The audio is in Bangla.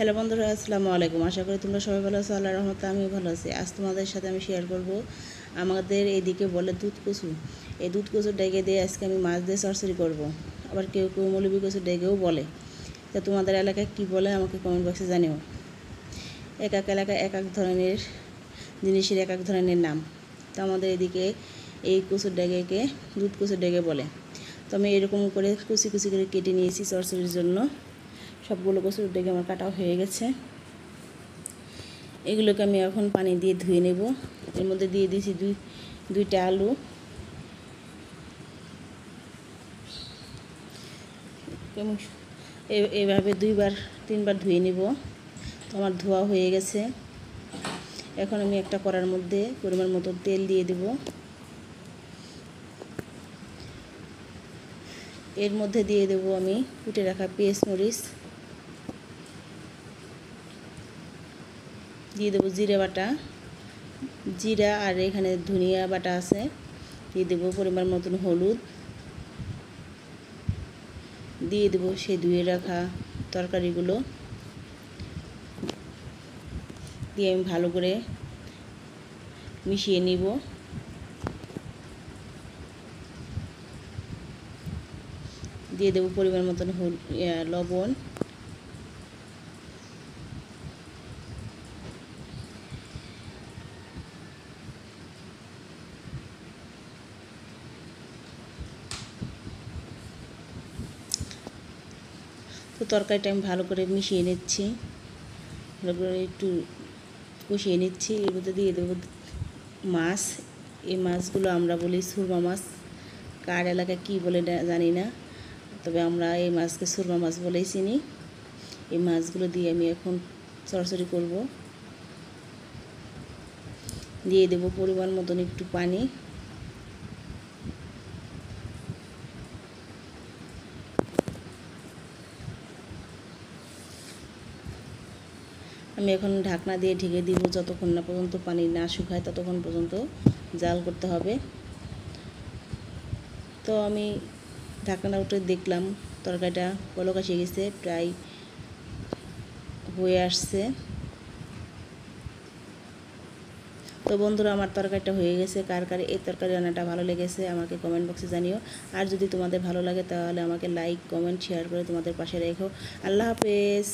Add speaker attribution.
Speaker 1: হ্যালো বন্ধুরা, আসসালামু আলাইকুম। আশা করি তোমরা সবাই ভালো আছো। আল্লাহর রহমতে আমিও ভালো আছি। আজ তোমাদের সাথে আমি শেয়ার করব, আমাদের এইদিকে বলে দুধ কচু। এই দুধ কচুর ডেকে দিয়ে আজকে আমি মাছ দিয়ে চচ্চড়ি করব। আবার কেউ কেউ মৌলবি কচুর ডেকেও বলে। তা তোমাদের এলাকায় কি বলে আমাকে কমেন্ট বক্সে জানিও। এক এক এলাকায় এক এক ধরনের জিনিসের এক এক ধরনের নাম। তো আমাদের এদিকে এই কচুর ডেকে দুধ কচুর ডেকে বলে। তো আমি এরকম করে কুচি কুচি করে কেটে নিয়েছি চচ্চড়ির জন্য। সবগুলো কচুর ডেকে আমার কাটা হয়ে গেছে। এগুলোকে আমি এখন পানি দিয়ে ধুয়ে নেব। এর মধ্যে দিয়ে দিয়েছি দুইটা আলু। এভাবে 2-3 বার ধুয়ে নেব। তো আমার ধোয়া হয়ে গেছে। এখন আমি একটা কড়ার মধ্যে পরিমাণ মতো তেল দিয়ে দেব। এর মধ্যে দিয়ে দেব আমি কুটে রাখা পেঁয়াজ মরিচ, দিয়ে দেবো জিরে বাটা, জিরা আর এখানে ধনিয়া বাটা আছে। দিয়ে দেবো পরিমাণ মতন হলুদ, দিয়ে দেবো সেই ধুয়ে রাখা তরকারিগুলো, দিয়ে আমি ভালো করে মিশিয়ে নিব। দিয়ে দেবো পরিমাণ মতন লবণ, তো তরকারিটা আমি ভালো করে মিশিয়ে নিচ্ছি, ভালো করে একটু কষিয়ে নিচ্ছি। এর মধ্যে দিয়ে দেবো মাছ। এই মাছগুলো আমরা বলি সুরমা মাছ, কার এলাকায় কী বলে জানি না, তবে আমরা এই মাছকে সুরমা মাছ বলেই চিনি। এই মাছগুলো দিয়ে আমি এখন চচ্চড়ি করব। দিয়ে দেবো পরিমাণ মতন একটু পানি। আমি এখন ঢাকনা দিয়ে ঢেকে দিব যতক্ষণ না পর্যন্ত পানি না শুকায়, ততক্ষণ পর্যন্ত জাল করতে হবে। তো আমি ঢাকনা উঠে দেখলাম তরকারিটা বলক এসে গেছে, প্রায় হয়ে আসছে। তো বন্ধুরা, আমার তরকারিটা হয়ে গেছে। কার কার এই তরকারি রান্নাটা ভালো লেগেছে আমাকে কমেন্ট বক্সে জানিও। আর যদি তোমাদের ভালো লাগে তাহলে আমাকে লাইক, কমেন্ট, শেয়ার করে তোমাদের পাশে রেখো। আল্লাহ হাফেজ।